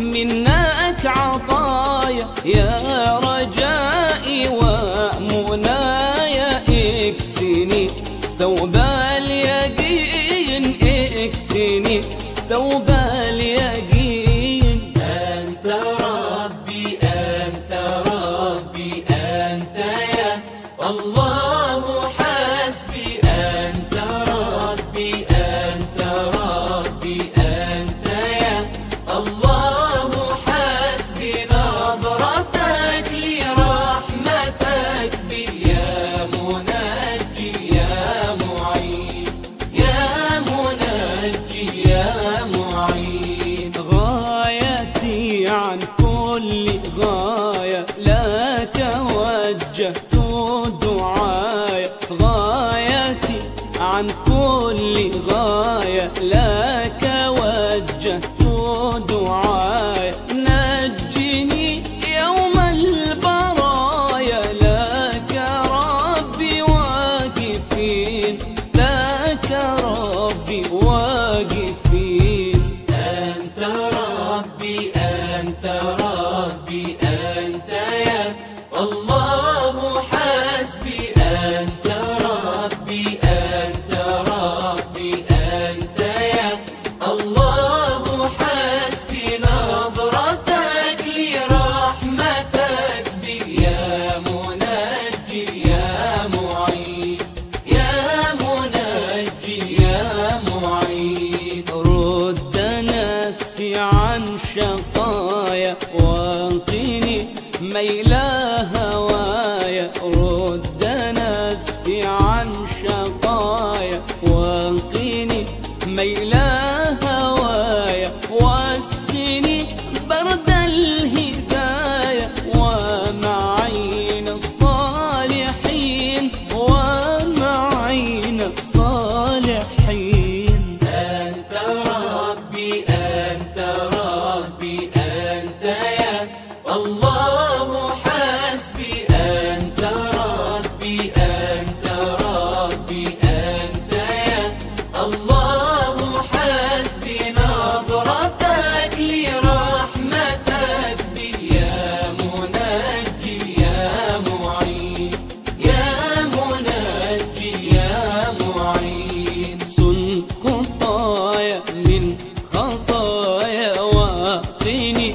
منك عطايا يا رجائي ومناي، اكسني ثوب اليقين، اكسني ثوب اليقين. أنت ربي أنت ربي أنت يا الله حسبي، أنت ربي أنت ربي أنت يا الله حسبي، نظرتك لرحمتك بي يا منجي يا معين، يا منجي يا معين. غايتي عن كل غاية لك وجهت دعايا، غايتي عن كل غاية لك وجهت دعايا، نجني يوم البرايا لك ربي واقفين، لك ربي واقفين. أنت ربي أنت ربي أنت يا الله حسبي، أنت ربي أنت ربي أنت يا الله حسبي، نظرتك لرحمتك بي يا منجي يا معين، يا منجي يا معين. رد نفسي عن شقايا وانقني ميل هوايا، رد نفسي عن شقايا وانقني ميل هوايا، واسقني برد الهدايا ومعين الصالحين، ومعين الصالحين. أنت ربي أنت ربي أنت يا الله حسبي، أنت ربي أنت ربي أنت يا الله حسبي، نظرتك لرحمتك بي يا منجي يا معين، يا منجي يا معين. سن خطايا من خطايا وقني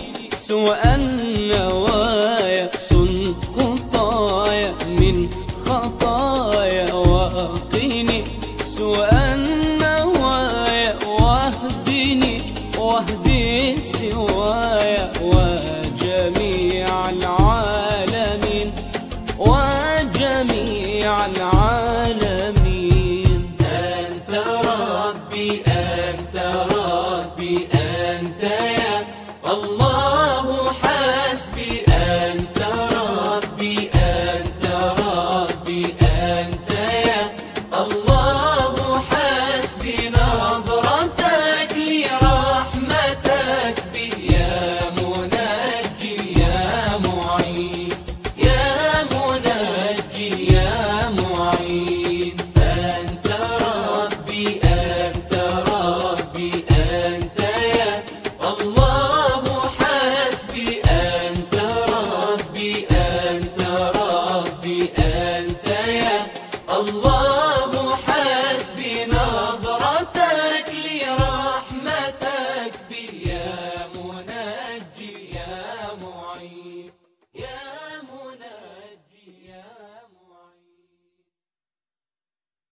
سوء النوايا، سن خطايا من خطايا وقني سوء النوايا، واهدني واهدي سوايا وجميع العالمين، وجميع العالمين. أنت ربي أنت ربي أنت يا الله حسبي، أنت ربي أنت ربي أنت يا الله حسبي، نظرتك لرحمتك بي يا منجي يا معين، يا منجي يا الله